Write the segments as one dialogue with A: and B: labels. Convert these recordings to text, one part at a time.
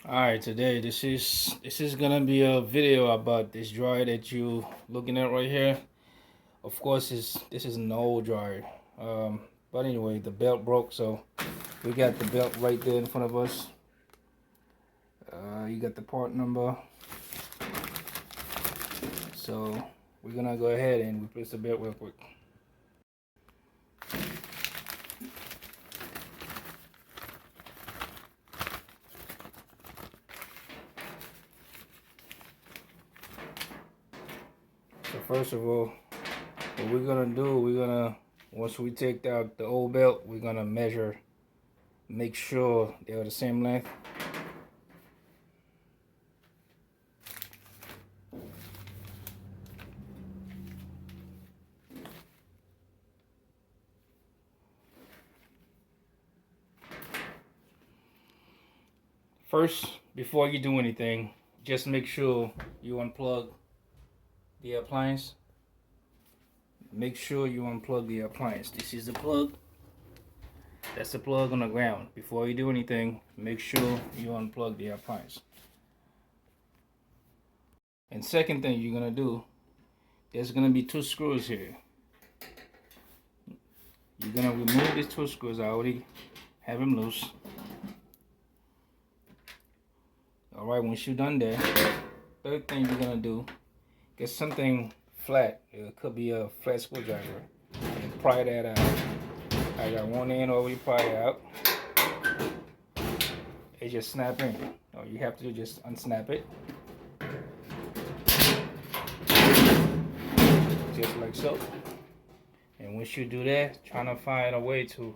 A: Alright, today this is gonna be a video about this dryer that you looking at right here. Of course, this is an old dryer. But anyway, the belt broke, so we got the belt right there in front of us. You got the part number. So we're gonna go ahead and replace the belt real quick. So first of all, what we're gonna do, once we take out the old belt, we're gonna measure, make sure they're the same length. First, before you do anything, just make sure you unplug the appliance. Make sure you unplug the appliance. This is the plug. That's the plug on the ground. Before you do anything, make sure you unplug the appliance. And second thing you're gonna do, there's gonna be two screws here. You're gonna remove these two screws. I already have them loose. Alright, once you're done there, third thing you're gonna do, get something flat. It could be a flat screwdriver. And pry that out. I got one end already pried out. It just snap in. All you have to do is just unsnap it. Just like so. And once you do that, trying to find a way to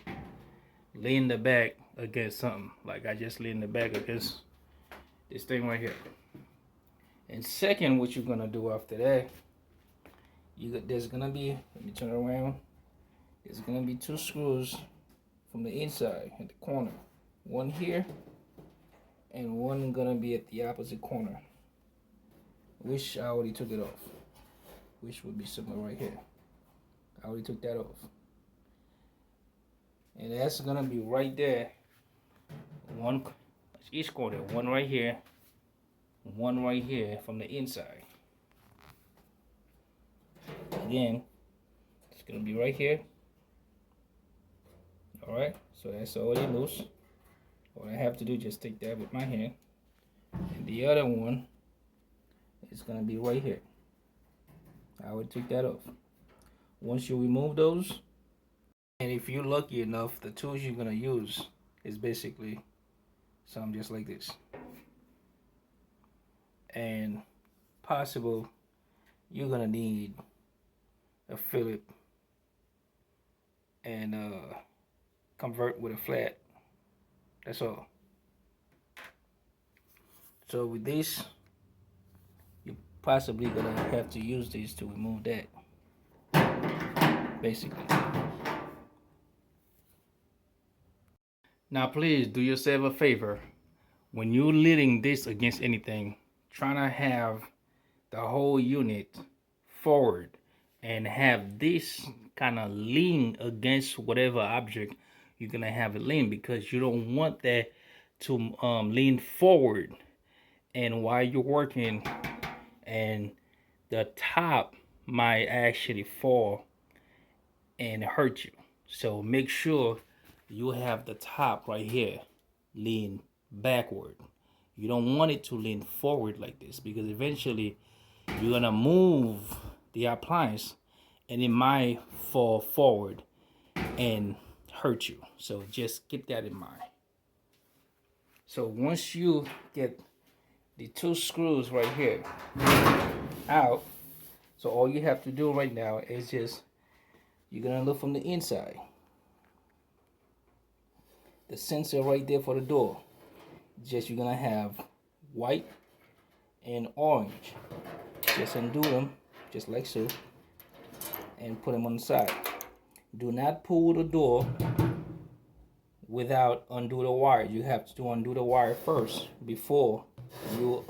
A: lean the back against something. Like I just lean the back against this thing right here. And second, what you're gonna do after that, there's gonna be, let me turn it around. There's gonna be two screws from the inside at the corner. One here, and one gonna be at the opposite corner. Which I already took it off. Which would be somewhere right here. I already took that off. And that's gonna be right there. One each corner, one right here, one right here from the inside. Again, it's gonna be right here. Alright, so that's already loose. What I have to do is just take that with my hand. And the other one is gonna be right here. I would take that off. Once you remove those, and if you're lucky enough, the tools you're gonna use is basically something just like this. And possible you're gonna need a Phillip and convert with a flat. That's all. So with this, you're possibly gonna have to use these to remove that. Basically. Now please do yourself a favor. When you're leaning this against anything, trying to have the whole unit forward and have this kind of lean against whatever object you're gonna have it lean, because you don't want that to lean forward, and while you're working, and the top might actually fall and hurt you. So make sure you have the top right here lean backward. You don't want it to lean forward like this, because eventually you're gonna move the appliance and it might fall forward and hurt you. So just keep that in mind. So once you get the two screws right here out, so all you have to do right now is just, you're gonna look from the inside. The sensor right there for the door. Just you're gonna have white and orange. Just undo them, just like so, and put them on the side. Do not pull the door without undo the wire. You have to undo the wire first before you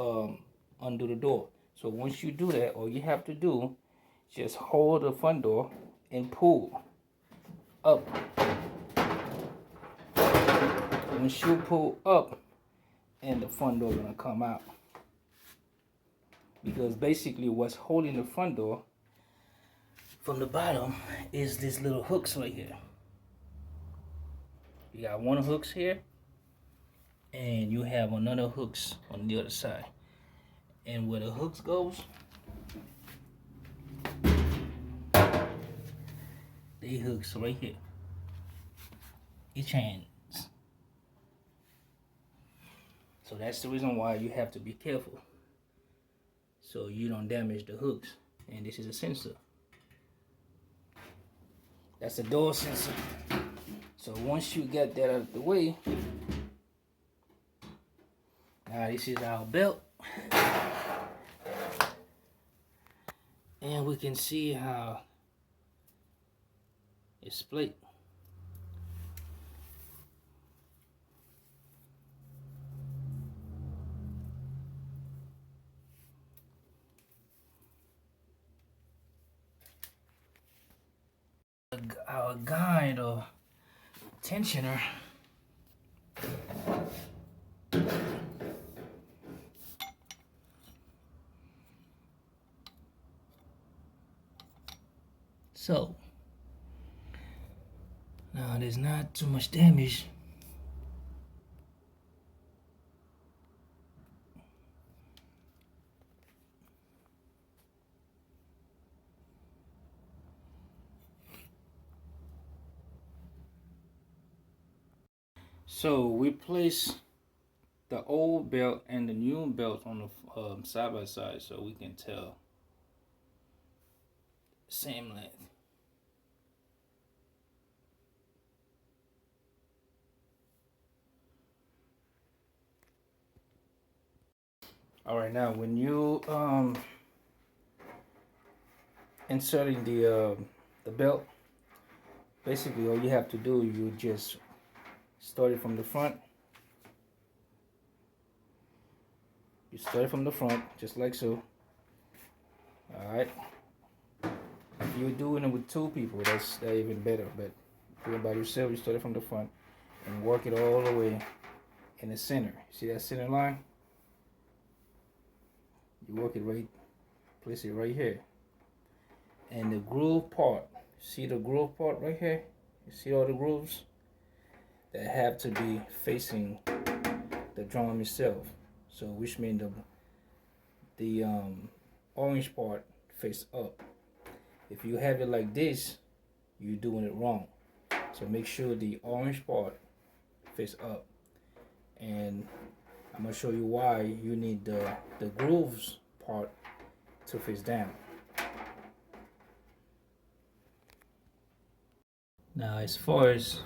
A: undo the door. So once you do that, all you have to do, just hold the front door and pull up. Once you pull up, and the front door gonna come out. Because basically what's holding the front door from the bottom is this little hooks right here. You got one hooks here, and you have another hooks on the other side. And where the hooks goes, they hooks right here. Each hand. So that's the reason why you have to be careful, so you don't damage the hooks. And this is a sensor. That's a door sensor. So once you get that out of the way, now this is our belt. And we can see how it's split. Our guide or tensioner so now there's not too much damage. So we place the old belt and the new belt on the side by side, so we can tell same length. All right, now when you inserting the belt, basically all you have to do, you just start it from the front. You start it from the front, just like so. Alright. If you're doing it with two people, that's even better. But if you're by yourself, you start it from the front and work it all the way in the center. See that center line? You work it right, place it right here. And the groove part, see the groove part right here? You see all the grooves that have to be facing the drum itself. So which means the orange part face up. If you have it like this, you're doing it wrong. So make sure the orange part face up. And I'm gonna show you why you need the grooves part to face down. Now as far as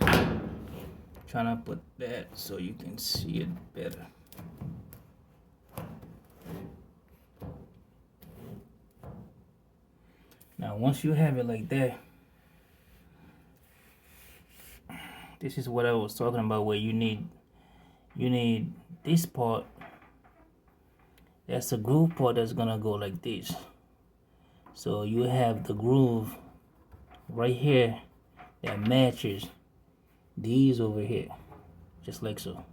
A: trying to put that so you can see it better. Now once you have it like that, this is what I was talking about, where you need this part. That's the groove part that's gonna go like this. So you have the groove right here that matches these over here, just like so.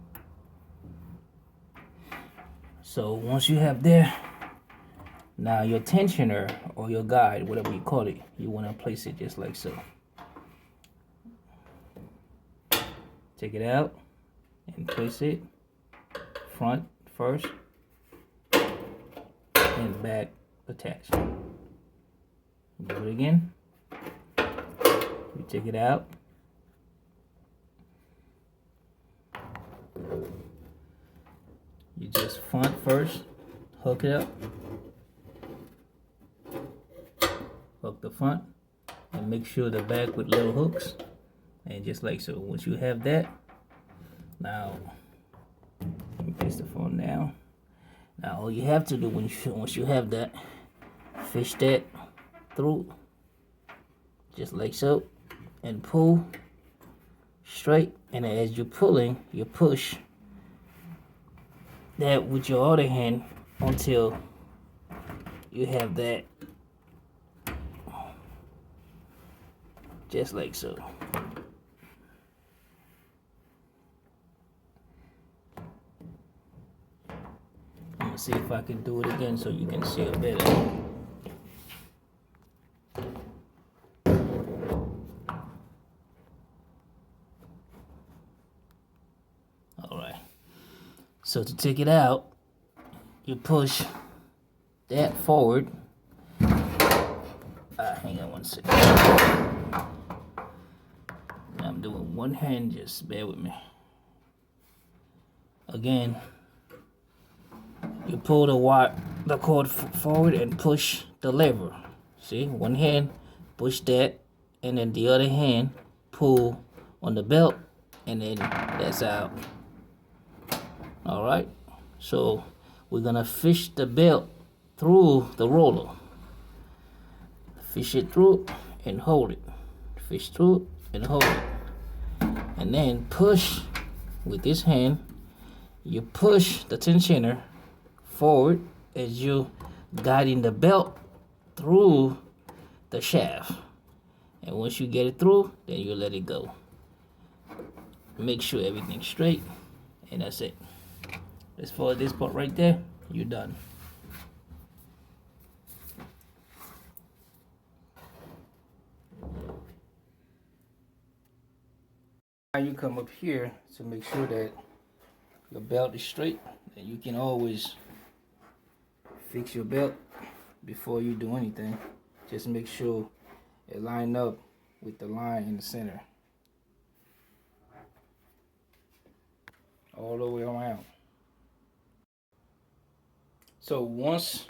A: So once you have there, now your tensioner or your guide, whatever you call it, you want to place it just like so. Take it out and place it front first and back attached. Do it again. You take it out. You just front first, hook it up, hook the front, and make sure the back with little hooks, and just like so. Once you have that, now let me place the phone down. Now all you have to do once you have that, fish that through, just like so, and pull straight. And as you're pulling, you push that with your other hand until you have that, just like so. me see if I can do it again so you can see it better. Alright. So to take it out, you push that forward. Hang on one second. I'm doing one hand, just bear with me. Again, you pull the cord forward and push the lever. See, one hand, push that, and then the other hand, pull on the belt, and then that's out. Alright, so we're gonna fish the belt through the roller. Fish it through and hold it. Fish through and hold it. And then push with this hand. You push the tensioner forward as you guiding the belt through the shaft. And once you get it through, then you let it go. Make sure everything's straight, and that's it. As far as this part right there, you're done. Now you come up here to make sure that your belt is straight, and you can always fix your belt before you do anything. Just make sure it line up with the line in the center. All the way around. So once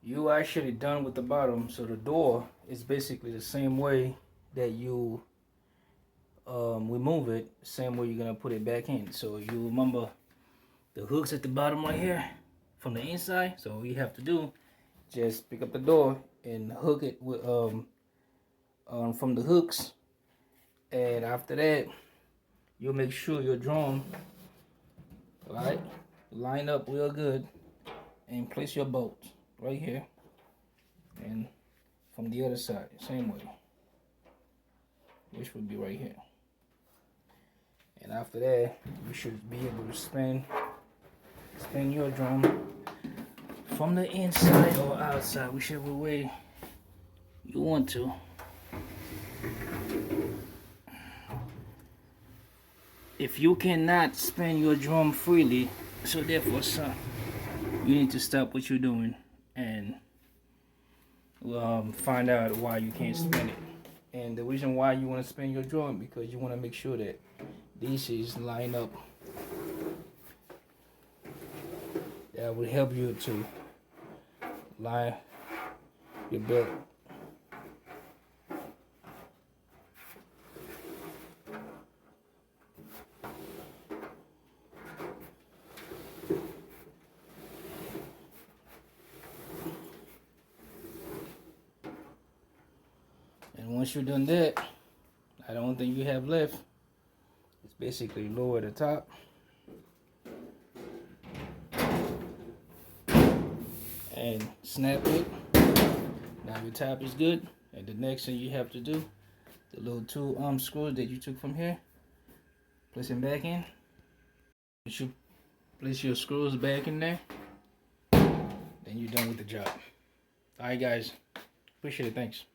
A: you actually done with the bottom, so the door is basically the same way that you remove it, same way you're gonna put it back in. So you remember the hooks at the bottom right here from the inside. So all you have to do, just pick up the door and hook it with from the hooks, and after that you'll make sure your drum line up real good, and place your bolts right here, and from the other side same way, which would be right here. And after that, you should be able to spin your drum from the inside or outside, whichever way you want to. If you cannot spin your drum freely, so therefore, you need to stop what you're doing and find out why you can't spin it. And the reason why you want to spin your drum, because you want to make sure that these is line up. That will help you to line your belt. And once you're done that, the only thing you have left is basically lower the top and snap it. Now your top is good, and the next thing you have to do, the little two screws that you took from here, place them back in. Once you place your screws back in there, then you're done with the job. Alright guys, appreciate it, thanks.